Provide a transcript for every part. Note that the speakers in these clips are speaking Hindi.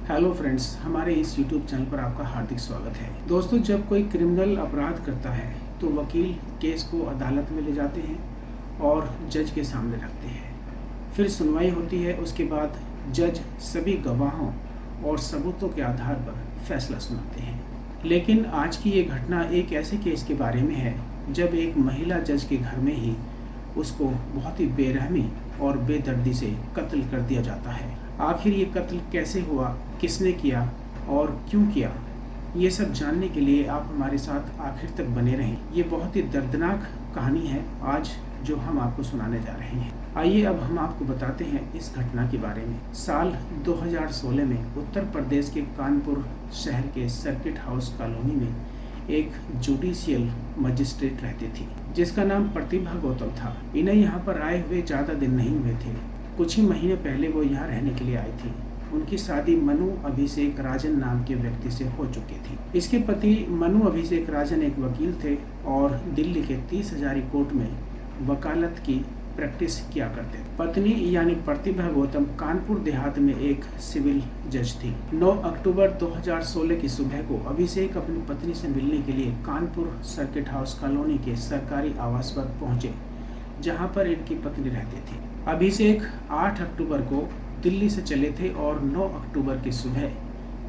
हेलो फ्रेंड्स, हमारे इस यूट्यूब चैनल पर आपका हार्दिक स्वागत है। दोस्तों, जब कोई क्रिमिनल अपराध करता है तो वकील केस को अदालत में ले जाते हैं और जज के सामने रखते हैं। फिर सुनवाई होती है। उसके बाद जज सभी गवाहों और सबूतों के आधार पर फैसला सुनाते हैं। लेकिन आज की ये घटना एक ऐसे केस के बारे में है जब एक महिला जज के घर में ही उसको बहुत ही बेरहमी और बेदर्दी से कत्ल कर दिया जाता है। आखिर ये कत्ल कैसे हुआ, किसने किया और क्यों किया, ये सब जानने के लिए आप हमारे साथ आखिर तक बने रहें। ये बहुत ही दर्दनाक कहानी है आज जो हम आपको सुनाने जा रहे हैं। आइए अब हम आपको बताते हैं इस घटना के बारे में। साल 2016 में उत्तर प्रदेश के कानपुर शहर के सर्किट हाउस कॉलोनी में एक जुडिशियल मजिस्ट्रेट रहती थी जिसका नाम प्रतिभा गौतम था। इन्हें यहाँ पर आए हुए ज़्यादा दिन नहीं हुए थे। कुछ ही महीने पहले वो यहाँ रहने के लिए आई थी। उनकी शादी मनु अभिषेक राजन नाम के व्यक्ति से हो चुकी थी। इसके पति मनु अभिषेक राजन एक वकील थे और दिल्ली के 30 हजारी कोर्ट में वकालत की प्रैक्टिस किया करते थे। पत्नी यानी प्रतिभा गौतम कानपुर देहात में एक सिविल जज थी। 9 अक्टूबर 2016 की सुबह को अभिषेक अपनी पत्नी से मिलने के लिए कानपुर सर्किट हाउस कॉलोनी के सरकारी आवास पर पहुंचे जहां पर इनकी पत्नी रहती थी। अभिषेक 8 अक्टूबर को दिल्ली से चले थे और 9 अक्टूबर की सुबह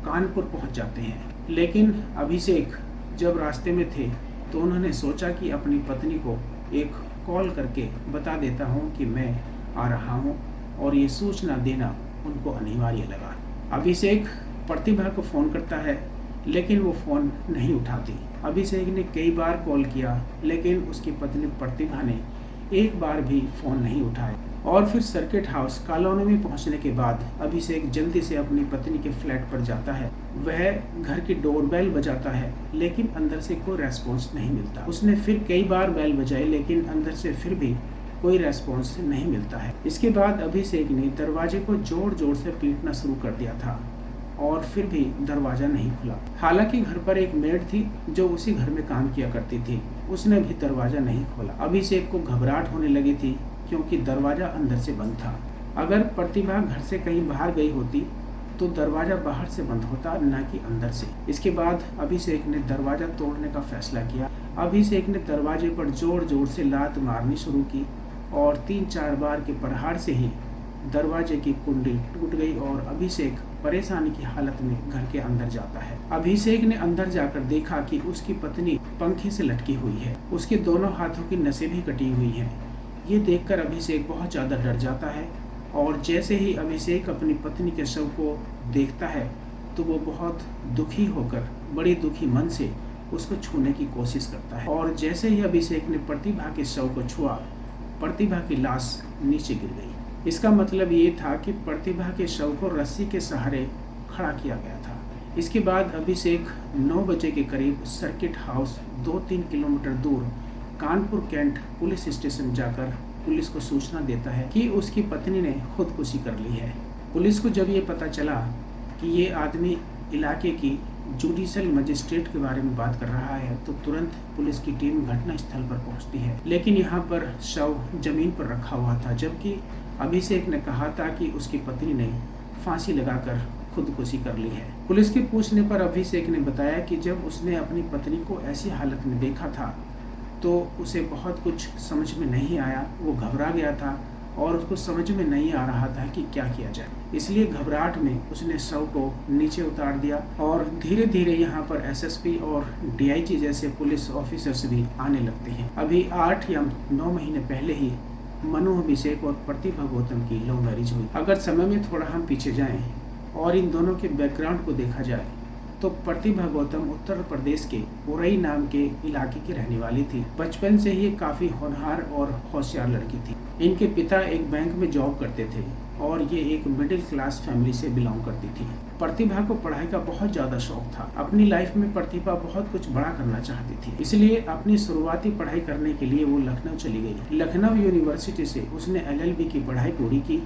कानपुर पहुंच जाते हैं। लेकिन अभिषेक जब रास्ते में थे तो उन्होंने सोचा कि अपनी पत्नी को एक कॉल करके बता देता हूं कि मैं आ रहा हूं, और ये सूचना देना उनको अनिवार्य लगा। अभिषेक प्रतिभा को फ़ोन करता है लेकिन वो फ़ोन नहीं उठाती। अभिषेक ने कई बार कॉल किया लेकिन उसकी पत्नी प्रतिभा ने एक बार भी फ़ोन नहीं उठाया। और फिर सर्किट हाउस कॉलोनी में पहुंचने के बाद अभिषेक जल्दी से अपनी पत्नी के फ्लैट पर जाता है। वह घर की डोरबेल बजाता है लेकिन अंदर से कोई रेस्पॉन्स नहीं मिलता। उसने फिर कई बार बेल बजाई लेकिन अंदर से फिर भी कोई रेस्पॉन्स नहीं मिलता है। इसके बाद अभिषेक ने दरवाजे को जोर जोर से पीटना शुरू कर दिया था और फिर भी दरवाजा नहीं खुला। हालांकि घर पर एक मेड थी जो उसी घर में काम किया करती थी, उसने भी दरवाजा नहीं खोला। अभिषेक को घबराहट होने लगी थी क्योंकि दरवाजा अंदर से बंद था। अगर प्रतिभा घर से कहीं बाहर गई होती तो दरवाजा बाहर से बंद होता, न कि अंदर से। इसके बाद अभिषेक ने दरवाजा तोड़ने का फैसला किया। अभिषेक ने दरवाजे पर जोर जोर से लात मारनी शुरू की और 3-4 बार के प्रहार से ही दरवाजे की कुंडी टूट गई और अभिषेक परेशानी की हालत में घर के अंदर जाता है। अभिषेक ने अंदर जाकर देखा कि उसकी पत्नी पंखे से लटकी हुई है। उसके दोनों हाथों की नसें भी कटी हुई हैं। ये देखकर अभिषेक बहुत ज़्यादा डर जाता है और जैसे ही अभिषेक अपनी पत्नी के शव को देखता है तो वो बहुत दुखी होकर बड़ी दुखी मन से उसको छूने की कोशिश करता है। और जैसे ही अभिषेक ने प्रतिभा के शव को छुआ, प्रतिभा की लाश नीचे गिर गई। इसका मतलब ये था कि प्रतिभा के शव को रस्सी के सहारे खड़ा किया गया था। इसके बाद अभिषेक 9 बजे के करीब सर्किट हाउस 2-3 किलोमीटर दूर कानपुर कैंट पुलिस स्टेशन जाकर पुलिस को सूचना देता है कि उसकी पत्नी ने खुदकुशी कर ली है। पुलिस को जब ये पता चला कि ये आदमी इलाके की जुडिशियल मजिस्ट्रेट के बारे में बात कर रहा है तो तुरंत पुलिस की टीम घटनास्थल पर पहुंचती है। लेकिन यहाँ पर शव जमीन पर रखा हुआ था, जबकि अभिषेक ने कहा था कि उसकी पत्नी ने फांसी लगाकर खुदकुशी कर ली है। पुलिस के पूछने पर अभिषेक ने बताया कि जब उसने अपनी पत्नी को ऐसी हालत में देखा था तो उसे बहुत कुछ समझ में नहीं आया। वो घबरा गया था और उसको समझ में नहीं आ रहा था कि क्या किया जाए, इसलिए घबराहट में उसने शव को नीचे उतार दिया। और धीरे धीरे यहाँ पर एसएसपी और डीआईजी जैसे पुलिस ऑफिसर्स भी आने लगते हैं। अभी 8 या 9 महीने पहले ही मनु अभिषेक और प्रतिभा गौतम की लव मैरिज हुई। अगर समय में थोड़ा हम पीछे जाएं और इन दोनों के बैकग्राउंड को देखा जाए तो प्रतिभा गौतम उत्तर प्रदेश के उरई नाम के इलाके की रहने वाली थी। बचपन से ही काफ़ी होनहार और होशियार लड़की थी। इनके पिता एक बैंक में जॉब करते थे और ये एक मिडिल क्लास फैमिली से बिलोंग करती थी। प्रतिभा को पढ़ाई का बहुत ज़्यादा शौक था। अपनी लाइफ में प्रतिभा बहुत कुछ बड़ा करना चाहती थी, इसलिए अपनी शुरुआती पढ़ाई करने के लिए वो लखनऊ चली गई। लखनऊ यूनिवर्सिटी से उसने LLB की पढ़ाई पूरी की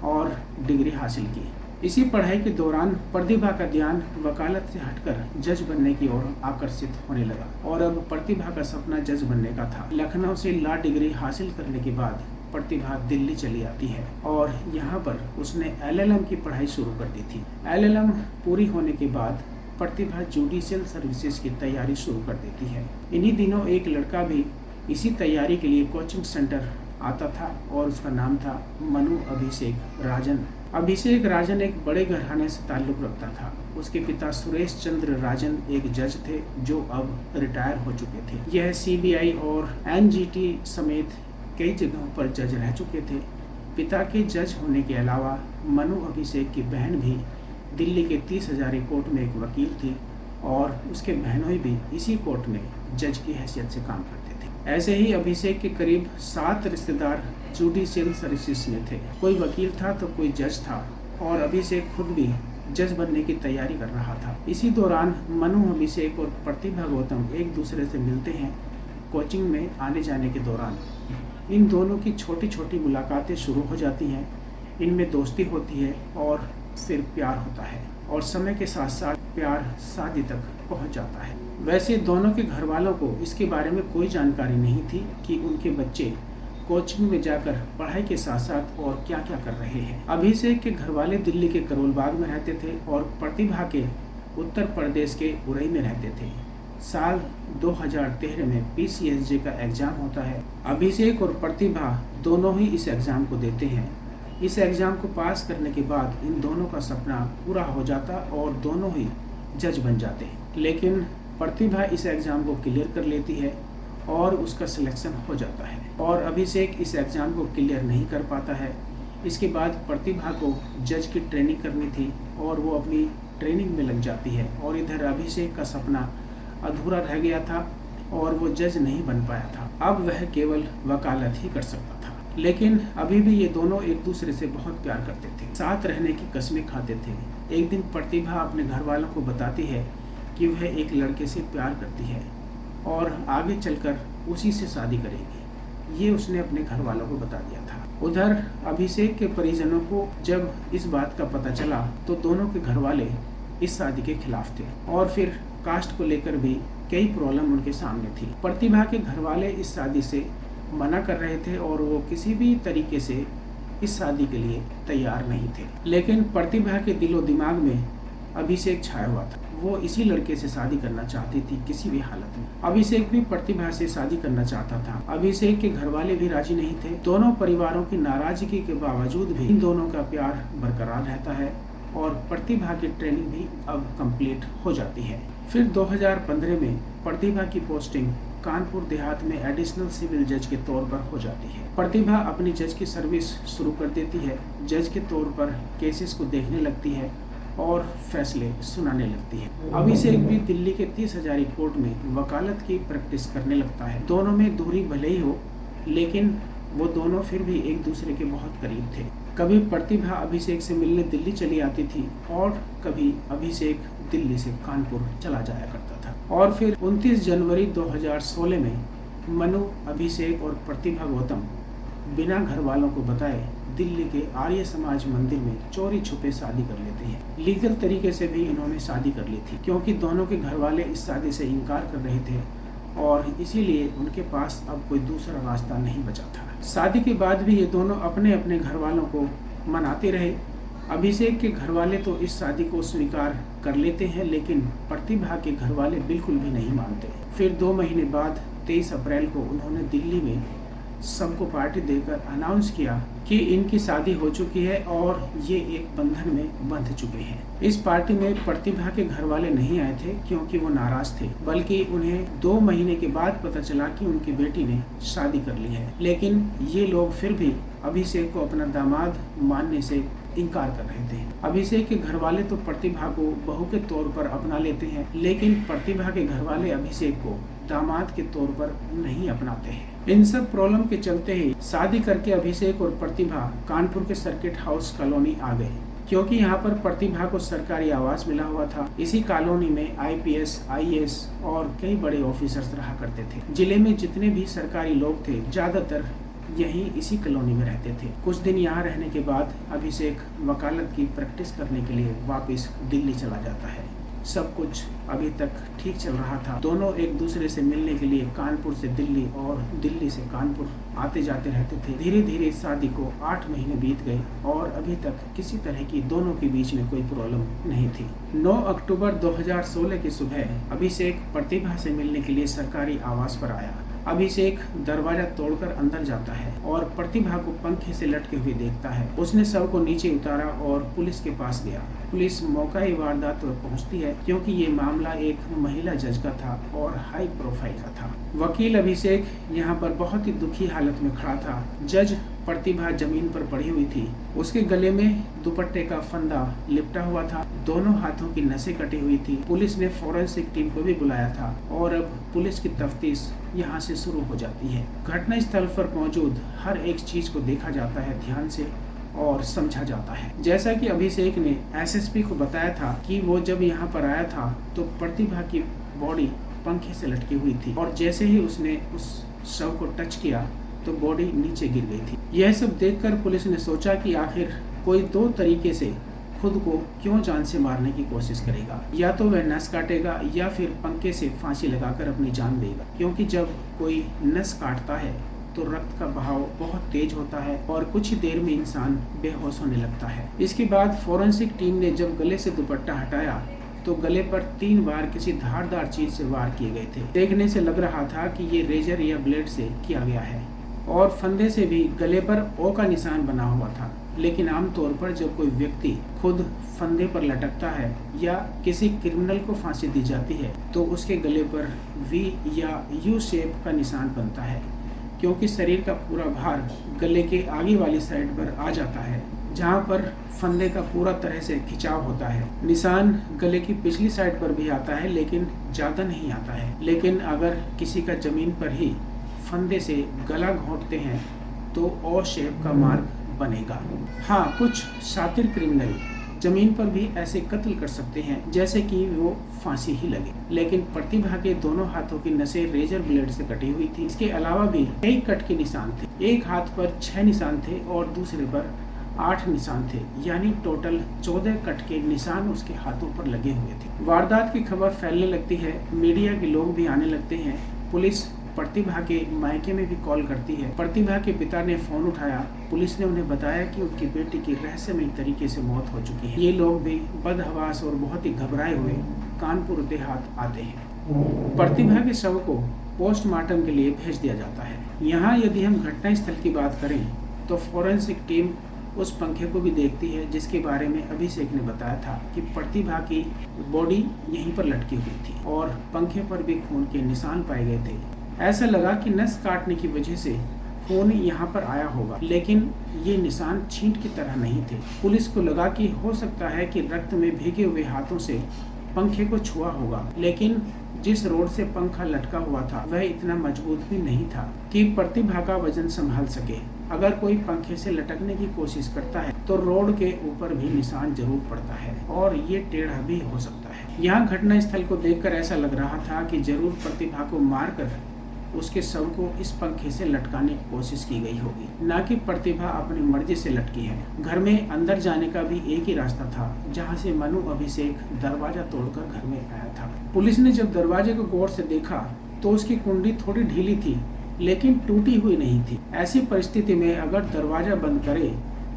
और डिग्री हासिल की। इसी पढ़ाई के दौरान प्रतिभा का ध्यान वकालत से हटकर जज बनने की ओर आकर्षित होने लगा और अब प्रतिभा का सपना जज बनने का था। लखनऊ से लॉ डिग्री हासिल करने के बाद प्रतिभा दिल्ली चली आती है और यहाँ पर उसने LLM की पढ़ाई शुरू कर दी थी। LLM पूरी होने के बाद प्रतिभा जुडिशियल सर्विसेज की तैयारी शुरू कर देती है। इन्हीं दिनों एक लड़का भी इसी तैयारी के लिए कोचिंग सेंटर आता था और उसका नाम था मनु अभिषेक राजन। अभिषेक राजन एक बड़े घराने से ताल्लुक़ रखता था। उसके पिता सुरेश चंद्र राजन एक जज थे जो अब रिटायर हो चुके थे। यह CBI और NGT समेत कई जगहों पर जज रह चुके थे। पिता के जज होने के अलावा मनु अभिषेक की बहन भी दिल्ली के 30 हजारी कोर्ट में एक वकील थी और उसके बहनोई भी इसी कोर्ट में जज की हैसियत से काम करते थे। ऐसे ही अभिषेक के करीब 7 रिश्तेदार जुडिशियल सर्विसेज में थे। कोई वकील था तो कोई जज था और अभिषेक खुद भी जज बनने की तैयारी कर रहा था। इसी दौरान मनु अभिषेक और प्रतिभा गौतम एक दूसरे से मिलते हैं। कोचिंग में आने जाने के दौरान इन दोनों की छोटी छोटी मुलाकातें शुरू हो जाती हैं। इनमें दोस्ती होती है और फिर प्यार होता है और समय के साथ साथ प्यार शादी तक पहुंच जाता है। वैसे दोनों के घर वालों को इसके बारे में कोई जानकारी नहीं थी कि उनके बच्चे कोचिंग में जाकर पढ़ाई के साथ साथ और क्या क्या कर रहे हैं। अभिषेक के घर वाले दिल्ली के करोल बाग में रहते थे और प्रतिभा के उत्तर प्रदेश के उरई में रहते थे। साल 2013 में PCSJ का एग्जाम होता है। अभिषेक और प्रतिभा दोनों ही इस एग्जाम को देते हैं। इस एग्जाम को पास करने के बाद इन दोनों का सपना पूरा हो जाता और दोनों ही जज बन जाते हैं। लेकिन प्रतिभा इस एग्जाम को क्लियर कर लेती है और उसका सिलेक्शन हो जाता है और अभिषेक इस एग्जाम को क्लियर नहीं कर पाता है। इसके बाद प्रतिभा को जज की ट्रेनिंग करनी थी और वो अपनी ट्रेनिंग में लग जाती है और इधर अभिषेक का सपना अधूरा रह गया था और वो जज नहीं बन पाया था। अब वह केवल वकालत ही कर सकता था। लेकिन अभी भी ये दोनों एक दूसरे से बहुत प्यार करते थे, साथ रहने की कसमें खाते थे। एक दिन प्रतिभा अपने घर वालों को बताती है कि वह एक लड़के से प्यार करती है और आगे चलकर उसी से शादी करेगी। ये उसने अपने घर वालों को बता दिया था। उधर अभिषेक के परिजनों को जब इस बात का पता चला तो दोनों के घर वाले इस शादी के खिलाफ थे और फिर कास्ट को लेकर भी कई प्रॉब्लम उनके सामने थी। प्रतिभा के घर वाले इस शादी से मना कर रहे थे और वो किसी भी तरीके से इस शादी के लिए तैयार नहीं थे। लेकिन प्रतिभा के दिलो दिमाग में अभिषेक छाया हुआ था। वो इसी लड़के से शादी करना चाहती थी किसी भी हालत में। अभिषेक भी प्रतिभा से शादी करना चाहता था। अभिषेक के घर वाले भी राजी नहीं थे। दोनों परिवारों की नाराजगी के बावजूद भी इन दोनों का प्यार बरकरार रहता है और प्रतिभा की ट्रेनिंग भी अब कंप्लीट हो जाती है। फिर 2015 में प्रतिभा की पोस्टिंग कानपुर देहात में एडिशनल सिविल जज के तौर पर हो जाती है। प्रतिभा अपनी जज की सर्विस शुरू कर देती है। जज के तौर पर केसेस को देखने लगती है और फैसले सुनाने लगती है। अभिषेक भी दिल्ली के 30 हजारी कोर्ट में वकालत की प्रैक्टिस करने लगता है। दोनों में दूरी भले ही हो लेकिन वो दोनों फिर भी एक दूसरे के बहुत करीब थे। कभी प्रतिभा अभिषेक से मिलने दिल्ली चली आती थी और कभी अभिषेक दिल्ली से कानपुर चला जाया करता था। और फिर 29 जनवरी 2016 में मनु, अभिषेक और प्रतिभा गौतम बिना घर वालों को बताए दिल्ली के आर्य समाज मंदिर में चोरी छुपे शादी कर लेते हैं। लीगल तरीके से भी इन्होंने शादी कर ली थी क्योंकि दोनों के घर वाले इस शादी से इनकार कर रहे थे और इसीलिए उनके पास अब कोई दूसरा रास्ता नहीं बचा था। शादी के बाद भी ये दोनों अपने अपने घर वालों को मनाते रहे। अभिषेक के घर वाले तो इस शादी को स्वीकार कर लेते हैं लेकिन प्रतिभा के घर वाले बिल्कुल भी नहीं मानते। फिर 2 महीने बाद 23 अप्रैल को उन्होंने दिल्ली में सबको पार्टी देकर अनाउंस किया कि इनकी शादी हो चुकी है और ये एक बंधन में बंध चुके हैं। इस पार्टी में प्रतिभा के घर वाले नहीं आए थे क्योंकि वो नाराज थे, बल्कि उन्हें 2 महीने के बाद पता चला कि उनकी बेटी ने शादी कर ली है। लेकिन ये लोग फिर भी अभिषेक को अपना दामाद मानने से इनकार कर रहे थे। अभिषेक के घर वाले तो प्रतिभा को बहू के तौर पर अपना लेते हैं लेकिन प्रतिभा के घर वाले अभिषेक को दामाद के तौर पर नहीं अपनाते हैं। इन सब प्रॉब्लम के चलते ही शादी करके अभिषेक और प्रतिभा कानपुर के सर्किट हाउस कॉलोनी आ गए क्योंकि यहाँ पर प्रतिभा को सरकारी आवास मिला हुआ था। इसी कॉलोनी में IPS, IAS और कई बड़े ऑफिसर्स रहा करते थे। जिले में जितने भी सरकारी लोग थे ज्यादातर यहीं इसी कॉलोनी में रहते थे। कुछ दिन यहाँ रहने के बाद अभिषेक वकालत की प्रैक्टिस करने के लिए वापस दिल्ली चला जाता है। सब कुछ अभी तक ठीक चल रहा था। दोनों एक दूसरे से मिलने के लिए कानपुर से दिल्ली और दिल्ली से कानपुर आते जाते रहते थे। धीरे धीरे शादी को 8 महीने बीत गए और अभी तक किसी तरह की दोनों के बीच में कोई प्रॉब्लम नहीं थी। 9 अक्टूबर 2016 की सुबह अभिषेक प्रतिभा से मिलने के लिए सरकारी आवास पर आया। अभिषेक दरवाजा तोड़कर अंदर जाता है और प्रतिभा को पंखे से लटके हुए देखता है। उसने शव को नीचे उतारा और पुलिस के पास गया। पुलिस मौका वारदात पर पहुंचती है क्योंकि ये मामला एक महिला जज का था और हाई प्रोफाइल का था। वकील अभिषेक यहाँ पर बहुत ही दुखी हालत में खड़ा था। जज प्रतिभा जमीन पर पड़ी हुई थी। उसके गले में दुपट्टे का फंदा लिपटा हुआ था। दोनों हाथों की नसें कटी हुई थी। पुलिस ने फॉरेंसिक टीम को भी बुलाया था और अब पुलिस की तफ्तीश यहाँ से शुरू हो जाती है। घटना स्थल पर मौजूद हर एक चीज को देखा जाता है ध्यान से और समझा जाता है। जैसा कि अभिषेक ने एसएसपी को बताया था कि वो जब यहाँ पर आया था तो प्रतिभा की बॉडी पंखे से लटकी हुई थी और जैसे ही उसने उस शव को टच किया तो बॉडी नीचे गिर गई थी। यह सब देखकर पुलिस ने सोचा कि आखिर कोई दो तरीके से खुद को क्यों जान से मारने की कोशिश करेगा, या तो वह नस काटेगा या फिर पंखे से फांसी लगाकर अपनी जान देगा, क्योंकि जब कोई नस काटता है तो रक्त का बहाव बहुत तेज होता है और कुछ ही देर में इंसान बेहोश होने लगता है। इसके बाद फोरेंसिक टीम ने जब गले से दुपट्टा हटाया तो गले पर 3 बार किसी धारदार चीज से वार किए गए थे। देखने से लग रहा था कि ये रेजर या ब्लेड से किया गया है और फंदे से भी गले पर ओ का निशान बना हुआ था। लेकिन आमतौर पर जब कोई व्यक्ति खुद फंदे पर लटकता है या किसी क्रिमिनल को फांसी दी जाती है तो उसके गले पर वी या यू शेप का निशान बनता है, क्योंकि शरीर का पूरा भार गले के आगे वाली साइड पर आ जाता है जहाँ पर फंदे का पूरा तरह से खिंचाव होता है। निशान गले की पिछली साइड पर भी आता है लेकिन ज़्यादा नहीं आता है। लेकिन अगर किसी का जमीन पर ही फंदे से गला घोंटते हैं तो ओ शेप का मार्क बनेगा। हाँ, कुछ शातिर क्रिमिनल जमीन पर भी ऐसे कत्ल कर सकते हैं जैसे कि वो फांसी ही लगे। लेकिन प्रतिभा के दोनों हाथों की नसें रेजर ब्लेड से कटी हुई थी। इसके अलावा भी कई कट के निशान थे। एक हाथ पर 6 निशान थे और दूसरे पर 8 निशान थे, यानी टोटल 14 कट के निशान उसके हाथों पर लगे हुए थे। वारदात की खबर फैलने लगती है, मीडिया के लोग भी आने लगते हैं। पुलिस प्रतिभा के मायके में भी कॉल करती है। प्रतिभा के पिता ने फोन उठाया। पुलिस ने उन्हें बताया कि उनकी बेटी की रहस्यमयी तरीके से मौत हो चुकी है। ये लोग भी बदहवास और बहुत ही घबराए हुए कानपुर देहात आते हैं। प्रतिभा के शव को पोस्टमार्टम के लिए भेज दिया जाता है। यहाँ यदि हम घटना स्थल की बात करें तो फोरेंसिक टीम उस पंखे को भी देखती है जिसके बारे में अभिषेक ने बताया था कि प्रतिभा की बॉडी यहीं पर लटकी हुई थी और पंखे पर भी खून के निशान पाए गए थे। ऐसा लगा कि नस काटने की वजह से खून यहाँ पर आया होगा, लेकिन ये निशान छींट की तरह नहीं थे। पुलिस को लगा कि हो सकता है कि रक्त में भीगे हुए हाथों से पंखे को छुआ होगा, लेकिन जिस रोड से पंखा लटका हुआ था वह इतना मजबूत भी नहीं था कि प्रतिभा का वजन संभाल सके। अगर कोई पंखे से लटकने की कोशिश करता है तो रोड के ऊपर भी निशान जरूर पड़ता है और ये टेढ़ा भी हो सकता है। यहाँ घटना स्थल को देखकर ऐसा लग रहा था कि जरूर प्रतिभा को मारकर उसके शव को इस पंखे से लटकाने की कोशिश की गई होगी, ना कि प्रतिभा अपनी मर्जी से लटकी है। घर में अंदर जाने का भी एक ही रास्ता था जहां से मनु अभिषेक दरवाजा तोड़कर घर में आया था। पुलिस ने जब दरवाजे को गौर से देखा तो उसकी कुंडी थोड़ी ढीली थी लेकिन टूटी हुई नहीं थी। ऐसी परिस्थिति में अगर दरवाजा बंद करे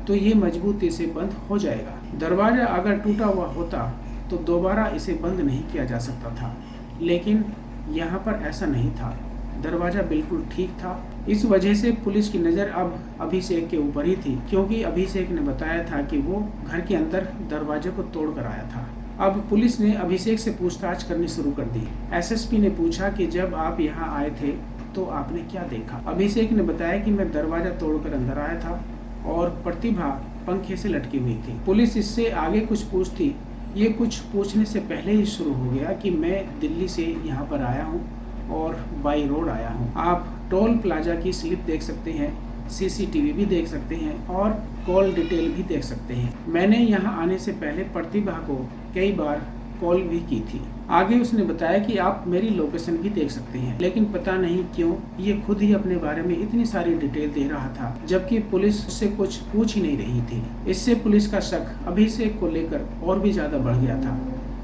तो ये मजबूती से बंद हो जाएगा। दरवाजा अगर टूटा हुआ होता तो दोबारा इसे बंद नहीं किया जा सकता था, लेकिन यहाँ पर ऐसा नहीं था। दरवाजा बिल्कुल ठीक था। इस वजह से पुलिस की नज़र अब अभिषेक के ऊपर ही थी, क्योंकि अभिषेक ने बताया था कि वो घर के अंदर दरवाजे को तोड़ कर आया था। अब पुलिस ने अभिषेक से पूछताछ करनी शुरू कर दी। एसएसपी ने पूछा कि जब आप यहाँ आए थे तो आपने क्या देखा। अभिषेक ने बताया कि मैं दरवाजा तोड़कर अंदर आया था और प्रतिभा पंखे से लटकी हुई थी। पुलिस इससे आगे कुछ पूछती, ये कुछ पूछने से पहले ही शुरू हो गया कि मैं दिल्ली से यहाँ पर आया हूँ और बाई रोड आया हूँ। आप टोल प्लाजा की स्लिप देख सकते हैं, सीसीटीवी भी देख सकते हैं और कॉल डिटेल भी देख सकते हैं। मैंने यहाँ आने से पहले प्रतिभा को कई बार कॉल भी की थी। आगे उसने बताया कि आप मेरी लोकेशन भी देख सकते हैं, लेकिन पता नहीं क्यों ये खुद ही अपने बारे में इतनी सारी डिटेल दे रहा था, जबकि पुलिस उससे कुछ पूछ ही नहीं रही थी। इससे पुलिस का शक अभिषेक को लेकर और भी ज्यादा बढ़ गया था।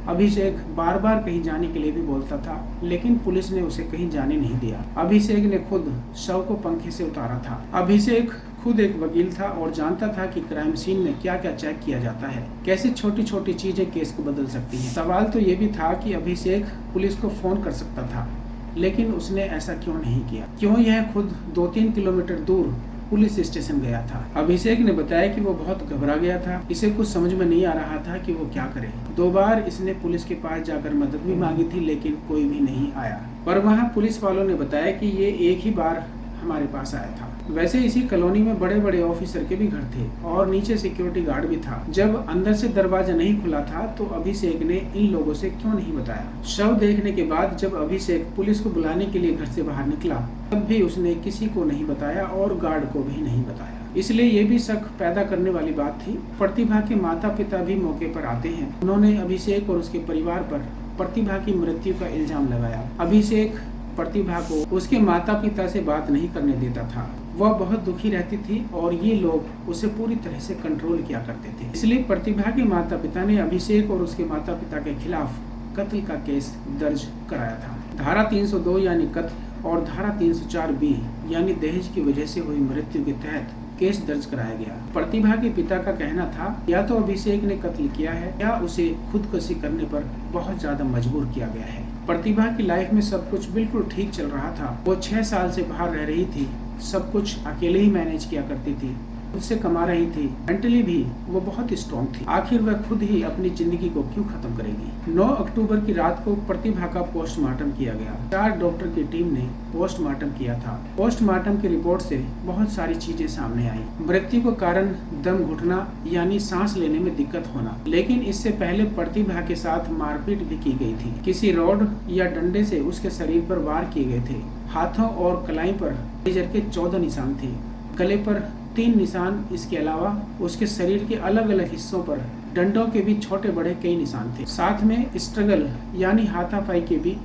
अभिषेक बार बार कहीं जाने के लिए भी बोलता था, लेकिन पुलिस ने उसे कहीं जाने नहीं दिया। अभिषेक ने खुद शव को पंखे से उतारा था। अभिषेक खुद एक वकील था और जानता था कि क्राइम सीन में क्या क्या चेक किया जाता है, कैसे छोटी छोटी चीजें केस को बदल सकती हैं। सवाल तो ये भी था कि अभिषेक पुलिस को फोन कर सकता था, लेकिन उसने ऐसा क्यों नहीं किया? क्यों यह खुद 2-3 किलोमीटर दूर पुलिस स्टेशन गया था? अभिषेक ने बताया कि वो बहुत घबरा गया था, इसे कुछ समझ में नहीं आ रहा था कि वो क्या करे। 2 बार इसने पुलिस के पास जाकर मदद भी मांगी थी, लेकिन कोई भी नहीं आया। पर वहाँ पुलिस वालों ने बताया कि ये एक ही बार हमारे पास आया था। वैसे इसी कॉलोनी में बड़े बड़े ऑफिसर के भी घर थे और नीचे सिक्योरिटी गार्ड भी था। जब अंदर से दरवाजा नहीं खुला था तो अभिषेक ने इन लोगों से क्यों नहीं बताया? शव देखने के बाद जब अभिषेक पुलिस को बुलाने के लिए घर से बाहर निकला, तब भी उसने किसी को नहीं बताया और गार्ड को भी नहीं बताया। इसलिए ये भी शक पैदा करने वाली बात थी। प्रतिभा के माता पिता भी मौके पर आते हैं। उन्होंने अभिषेक और उसके परिवार पर प्रतिभा की मृत्यु का इल्जाम लगाया। अभिषेक प्रतिभा को उसके माता पिता से बात नहीं करने देता था। वह बहुत दुखी रहती थी और ये लोग उसे पूरी तरह से कंट्रोल किया करते थे। इसलिए प्रतिभा के माता पिता ने अभिषेक और उसके माता पिता के खिलाफ कत्ल का केस दर्ज कराया था। धारा 302 यानी कत्ल और धारा 304B यानी दहेज की वजह से हुई मृत्यु के तहत केस दर्ज कराया गया। प्रतिभा के पिता का कहना था या तो अभिषेक ने कत्ल किया है या उसे खुदकुशी करने पर बहुत ज्यादा मजबूर किया गया है। प्रतिभा की लाइफ में सब कुछ बिल्कुल ठीक चल रहा था। वो 6 साल से बाहर रह रही थी, सब कुछ अकेले ही मैनेज किया करती थी, उससे कमा रही थी, मेंटली भी वो बहुत स्ट्रॉन्ग थी। आखिर वह खुद ही अपनी जिंदगी को क्यों खत्म करेगी? 9 अक्टूबर की रात को प्रतिभा का पोस्टमार्टम किया गया। 4 डॉक्टर की टीम ने पोस्टमार्टम किया था। पोस्टमार्टम की रिपोर्ट से बहुत सारी चीजें सामने आई। मृत्यु का कारण दम घुटना यानी सांस लेने में दिक्कत होना, लेकिन इससे पहले प्रतिभा के साथ मारपीट भी की गई थी। किसी रॉड या डंडे से उसके शरीर पर वार किए गए थे। हाथों और कलाई पर लेजर के 14 निशान थे, गले पर 3 निशान। इसके अलावा उसके शरीर के अलग अलग हिस्सों पर डंडों के भी छोटे बड़े कई निशान थे। साथ में स्ट्रगल यानी हाथापाई के भी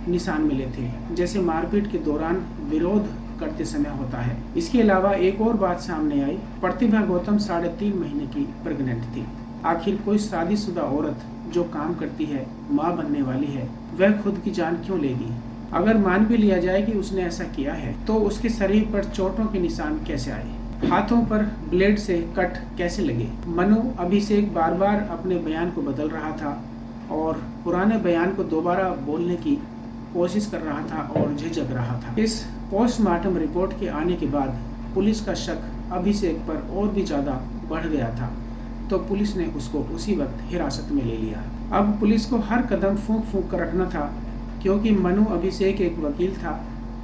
निशान मिले थे, जैसे मारपीट के दौरान विरोध करते समय होता है। इसके अलावा एक और बात सामने आई, प्रतिभा गौतम 3.5 महीने की प्रेग्नेंट थी। आखिर कोई शादीशुदा औरत जो काम करती है, माँ बनने वाली है, वह खुद की जान क्यों लेगी? अगर मान भी लिया जाए कि उसने ऐसा किया है, तो उसके शरीर पर चोटों के निशान कैसे आए? हाथों पर ब्लेड से कट कैसे लगे? मनु अभिषेक बार बार अपने बयान को बदल रहा था और पुराने बयान को दोबारा बोलने की कोशिश कर रहा था और झिझक रहा था। इस पोस्टमार्टम रिपोर्ट के आने के बाद पुलिस का शक अभिषेक पर और भी ज्यादा बढ़ गया था, तो पुलिस ने उसको उसी वक्त हिरासत में ले लिया। अब पुलिस को हर कदम फूंक फूंक कर रखना था, क्योंकि मनु अभिषेक एक वकील था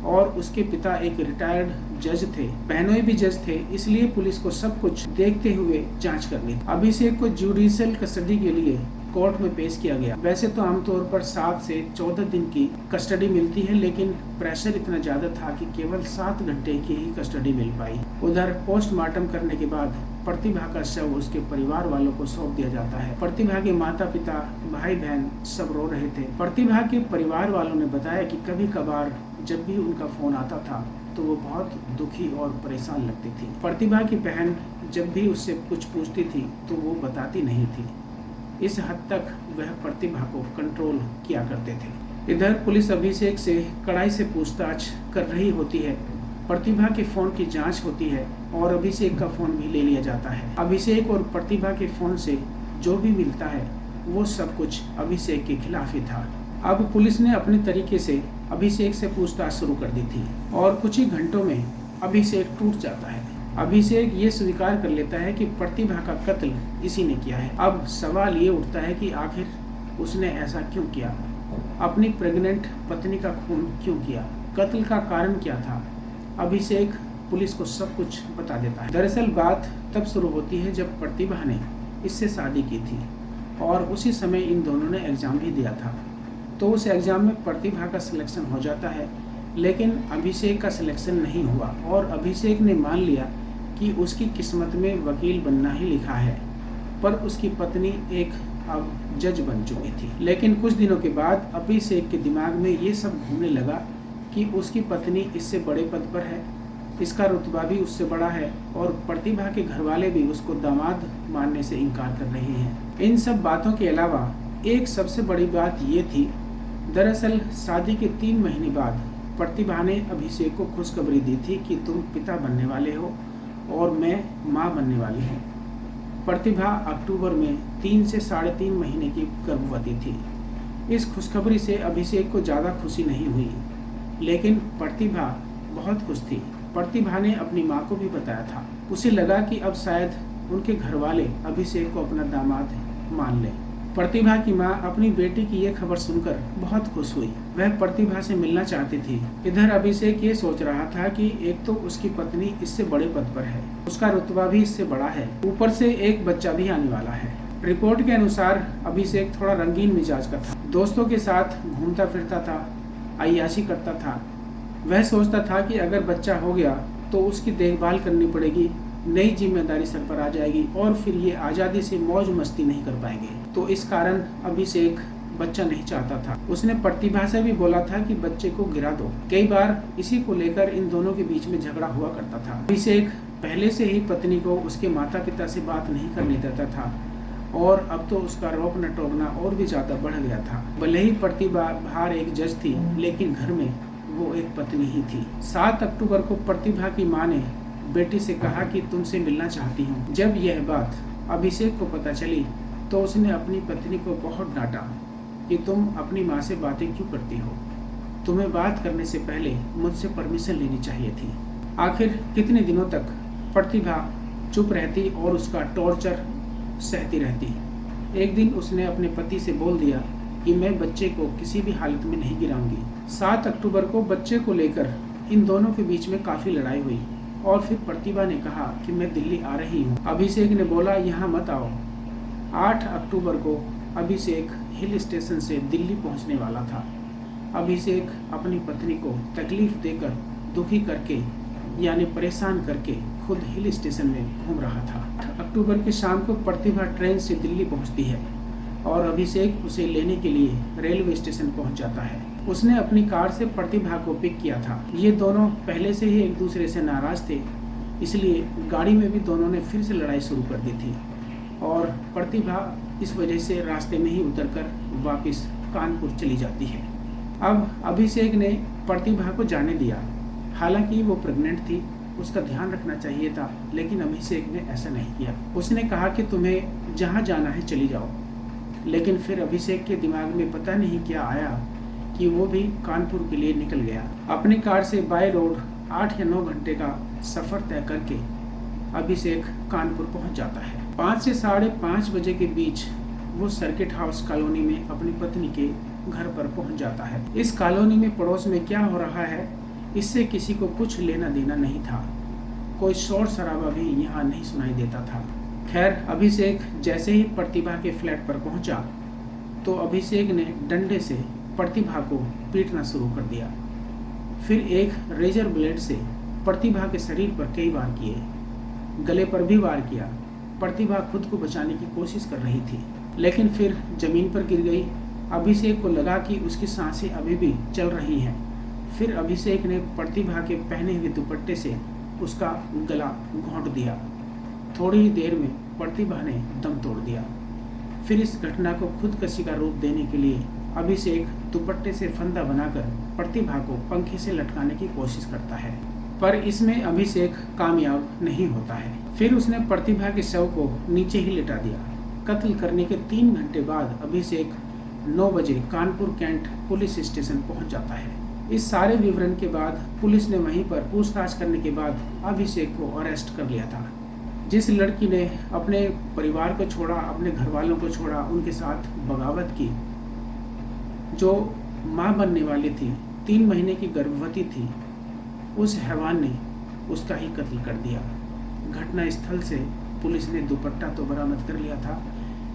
और उसके पिता एक रिटायर्ड जज थे, बहनोई भी जज थे। इसलिए पुलिस को सब कुछ देखते हुए जांच करनी थी। अभिषेक को जुडिशियल कस्टडी के लिए कोर्ट में पेश किया गया। वैसे तो आमतौर पर 7 से 14 दिन की कस्टडी मिलती है, लेकिन प्रेशर इतना ज्यादा था कि केवल 7 घंटे की ही कस्टडी मिल पाई। उधर पोस्टमार्टम करने के बाद प्रतिभा का शव उसके परिवार वालों को सौंप दिया जाता है। प्रतिभा के माता पिता, भाई बहन सब रो रहे थे। प्रतिभा के परिवार वालों ने बताया कि कभी कभार जब भी उनका फोन आता था तो वो बहुत दुखी और परेशान लगती थी। प्रतिभा की बहन जब भी उससे कुछ पूछती थी तो वो बताती नहीं थी। इस हद तक वह प्रतिभा को कंट्रोल किया करते थे। इधर पुलिस अभिषेक से कड़ाई से पूछताछ कर रही होती है। प्रतिभा के फोन की जांच होती है और अभिषेक का फोन भी ले लिया जाता है। अभिषेक और प्रतिभा के फोन से जो भी मिलता है वो सब कुछ अभिषेक के खिलाफ ही था। अब पुलिस ने अपने तरीके से अभिषेक से पूछताछ शुरू कर दी थी और कुछ ही घंटों में अभिषेक टूट जाता है। अभिषेक ये स्वीकार कर लेता है कि प्रतिभा का कत्ल इसी ने किया है। अब सवाल ये उठता है कि आखिर उसने ऐसा क्यों किया? अपनी प्रेग्नेंट पत्नी का खून क्यों किया? कत्ल का कारण क्या था? अभिषेक पुलिस को सब कुछ बता देता है। दरअसल बात तब शुरू होती है जब प्रतिभा ने इससे शादी की थी और उसी समय इन दोनों ने एग्जाम भी दिया था। तो उस एग्जाम में प्रतिभा का सिलेक्शन हो जाता है, लेकिन अभिषेक का सिलेक्शन नहीं हुआ और अभिषेक ने मान लिया कि उसकी किस्मत में वकील बनना ही लिखा है। पर उसकी पत्नी एक अब जज बन चुकी थी। लेकिन कुछ दिनों के बाद अभिषेक के दिमाग में ये सब घूमने लगा कि उसकी पत्नी इससे बड़े पद पर है, इसका रुतबा भी उससे बड़ा है और प्रतिभा के घर वाले भी उसको दामाद मानने से इनकार कर रहे हैं। इन सब बातों के अलावा एक सबसे बड़ी बात ये थी, दरअसल शादी के 3 महीने बाद प्रतिभा ने अभिषेक को खुशखबरी दी थी कि तुम पिता बनने वाले हो और मैं माँ बनने वाली हूँ। प्रतिभा अक्टूबर में 3 से 3.5 महीने की गर्भवती थी। इस खुशखबरी से अभिषेक को ज़्यादा खुशी नहीं हुई, लेकिन प्रतिभा बहुत खुश थी। प्रतिभा ने अपनी माँ को भी बताया था। उसे लगा कि अब शायद उनके घर वाले अभिषेक को अपना दामाद मान लें। प्रतिभा की माँ अपनी बेटी की ये खबर सुनकर बहुत खुश हुई। वह प्रतिभा से मिलना चाहती थी। इधर अभिषेक ये सोच रहा था कि एक तो उसकी पत्नी इससे बड़े पद पर है, उसका रुतबा भी इससे बड़ा है, ऊपर से एक बच्चा भी आने वाला है। रिपोर्ट के अनुसार अभिषेक थोड़ा रंगीन मिजाज का था। दोस्तों के साथ घूमता फिरता था, अय्याशी करता था। वह सोचता था कि अगर बच्चा हो गया तो उसकी देखभाल करनी पड़ेगी, नई जिम्मेदारी सर पर आ जाएगी और फिर ये आज़ादी से मौज मस्ती नहीं कर पाएंगे। तो इस कारण अभिषेक बच्चा नहीं चाहता था। उसने प्रतिभा से भी बोला था कि बच्चे को गिरा दो। कई बार इसी को लेकर इन दोनों के बीच में झगड़ा हुआ करता था। अभिषेक पहले से ही पत्नी को उसके माता पिता से बात नहीं करने देता था और अब तो उसका रोकना टोकना और भी ज़्यादा बढ़ गया था। भले ही प्रतिभा बाहर एक जज थी, लेकिन घर में वो एक पत्नी ही थी। 7 अक्टूबर को प्रतिभा की माँ ने बेटी से कहा कि तुमसे मिलना चाहती हूँ। जब यह बात अभिषेक को पता चली तो उसने अपनी पत्नी को बहुत डांटा कि तुम अपनी माँ से बातें क्यों करती हो, तुम्हें बात करने से पहले मुझसे परमिशन लेनी चाहिए थी। आखिर कितने दिनों तक प्रतिभा चुप रहती और उसका टॉर्चर सहती रहती। एक दिन उसने अपने पति से बोल दिया कि मैं बच्चे को किसी भी हालत में नहीं गिराऊंगी। 7 अक्टूबर को बच्चे को लेकर इन दोनों के बीच में काफ़ी लड़ाई हुई और फिर प्रतिभा ने कहा कि मैं दिल्ली आ रही हूँ। अभिषेक ने बोला यहाँ मत आओ। 8 अक्टूबर को अभिषेक हिल स्टेशन से दिल्ली पहुँचने वाला था। अभिषेक अपनी पत्नी को तकलीफ देकर, दुखी करके यानी परेशान करके खुद हिल स्टेशन में घूम रहा था। 8 अक्टूबर की शाम को प्रतिभा ट्रेन से दिल्ली पहुँचती है और अभिषेक उसे लेने के लिए रेलवे स्टेशन पहुँच जाता है। उसने अपनी कार से प्रतिभा को पिक किया था। ये दोनों पहले से ही एक दूसरे से नाराज थे, इसलिए गाड़ी में भी दोनों ने फिर से लड़ाई शुरू कर दी थी और प्रतिभा इस वजह से रास्ते में ही उतरकर वापस कानपुर चली जाती है। अब अभिषेक ने प्रतिभा को जाने दिया। हालांकि वो प्रेग्नेंट थी, उसका ध्यान रखना चाहिए था, लेकिन अभिषेक ने ऐसा नहीं किया। उसने कहा कि तुम्हें जहाँ जाना है चली जाओ। लेकिन फिर अभिषेक के दिमाग में पता नहीं क्या आया कि वो भी कानपुर के लिए निकल गया। अपनी कार से बाय रोड 8 या 9 घंटे का सफ़र तय करके अभिषेक कानपुर पहुंच जाता है। 5 से 5:30 बजे के बीच वो सर्किट हाउस कॉलोनी में अपनी पत्नी के घर पर पहुंच जाता है। इस कॉलोनी में पड़ोस में क्या हो रहा है इससे किसी को कुछ लेना देना नहीं था। कोई शोर शराबा भी यहाँ नहीं सुनाई देता था। खैर, अभिषेक जैसे ही प्रतिभा के फ्लैट पर पहुंचा तो अभिषेक ने डंडे से प्रतिभा को पीटना शुरू कर दिया। फिर एक रेजर ब्लेड से प्रतिभा के शरीर पर कई वार किए, गले पर भी वार किया। प्रतिभा खुद को बचाने की कोशिश कर रही थी, लेकिन फिर जमीन पर गिर गई। अभिषेक को लगा कि उसकी सांसें अभी भी चल रही हैं। फिर अभिषेक ने प्रतिभा के पहने हुए दुपट्टे से उसका गला घोंट दिया। थोड़ी ही देर में प्रतिभा ने दम तोड़ दिया। फिर इस घटना को खुदकशी का रूप देने के लिए अभिषेक दुपट्टे से फंदा बनाकर प्रतिभा को पंखे से लटकाने की कोशिश करता है, पर इसमें अभिषेक कामयाब नहीं होता है। फिर उसने प्रतिभा के शव को नीचे ही लिटा दिया। कत्ल करने के 3 घंटे बाद अभिषेक 9 बजे कानपुर कैंट पुलिस स्टेशन पहुंच जाता है। इस सारे विवरण के बाद पुलिस ने वहीं पर पूछताछ करने के बाद अभिषेक को अरेस्ट कर लिया था। जिस लड़की ने अपने परिवार को छोड़ा, अपने घर वालों को छोड़ा, उनके साथ बगावत की, जो माँ बनने वाली थी, 3 महीने की गर्भवती थी, उस हैवान ने उसका ही कत्ल कर दिया। घटना स्थल से पुलिस ने दुपट्टा तो बरामद कर लिया था,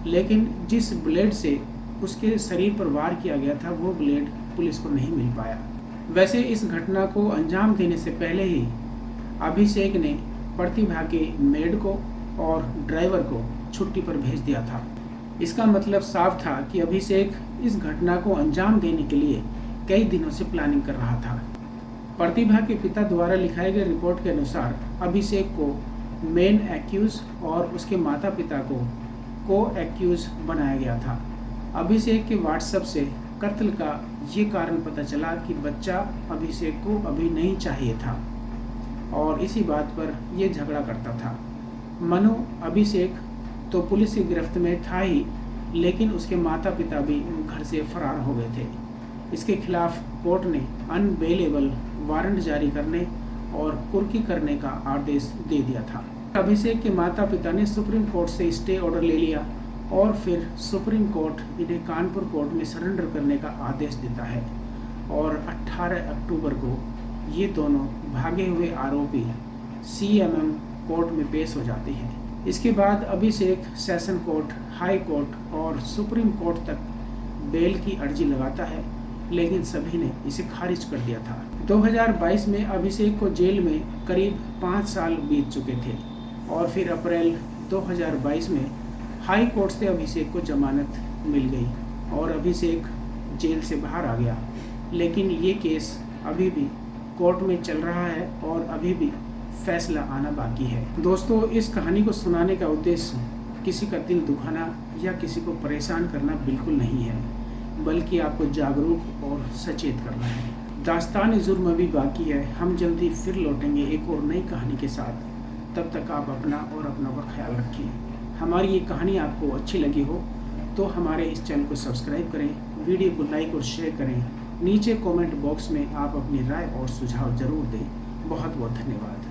लेकिन जिस ब्लेड से उसके शरीर पर वार किया गया था वो ब्लेड पुलिस को नहीं मिल पाया। वैसे इस घटना को अंजाम देने से पहले ही अभिषेक ने प्रतिभा के मेड को और ड्राइवर को छुट्टी पर भेज दिया था। इसका मतलब साफ था कि अभिषेक इस घटना को अंजाम देने के लिए कई दिनों से प्लानिंग कर रहा था। प्रतिभा के पिता द्वारा लिखाए गए रिपोर्ट के अनुसार अभिषेक को मेन एक्यूज और उसके माता पिता को को एक्यूज बनाया गया था। अभिषेक के व्हाट्सएप से कत्ल का ये कारण पता चला कि बच्चा अभिषेक को अभी नहीं चाहिए था और इसी बात पर यह झगड़ा करता था। मनु अभिषेक तो पुलिस की गिरफ्त में था ही, लेकिन उसके माता पिता भी घर से फरार हो गए थे। इसके खिलाफ कोर्ट ने अनबेलेबल वारंट जारी करने और कुर्की करने का आदेश दे दिया था। अभिषेक के माता पिता ने सुप्रीम कोर्ट से स्टे ऑर्डर ले लिया और फिर सुप्रीम कोर्ट इन्हें कानपुर कोर्ट में सरेंडर करने का आदेश देता है और 18 अक्टूबर को ये दोनों भागे हुए आरोपी CMM कोर्ट में पेश हो जाते हैं। इसके बाद अभिषेक सेशन कोर्ट, हाई कोर्ट और सुप्रीम कोर्ट तक बेल की अर्जी लगाता है, लेकिन सभी ने इसे खारिज कर दिया था। 2022 में अभिषेक को जेल में करीब 5 साल बीत चुके थे और फिर अप्रैल 2022 में हाई कोर्ट से अभिषेक को जमानत मिल गई और अभिषेक जेल से बाहर आ गया। लेकिन ये केस अभी भी कोर्ट में चल रहा है और अभी भी फैसला आना बाकी है। दोस्तों, इस कहानी को सुनाने का उद्देश्य किसी का दिल दुखाना या किसी को परेशान करना बिल्कुल नहीं है, बल्कि आपको जागरूक और सचेत करना है। दास्तान जुर्म अभी बाकी है। हम जल्दी फिर लौटेंगे एक और नई कहानी के साथ। तब तक आप अपना और अपनों का ख्याल रखिए। हमारी ये कहानी आपको अच्छी लगी हो तो हमारे इस चैनल को सब्सक्राइब करें, वीडियो को लाइक और शेयर करें। नीचे कमेंट बॉक्स में आप अपनी राय और सुझाव ज़रूर दें। बहुत बहुत धन्यवाद।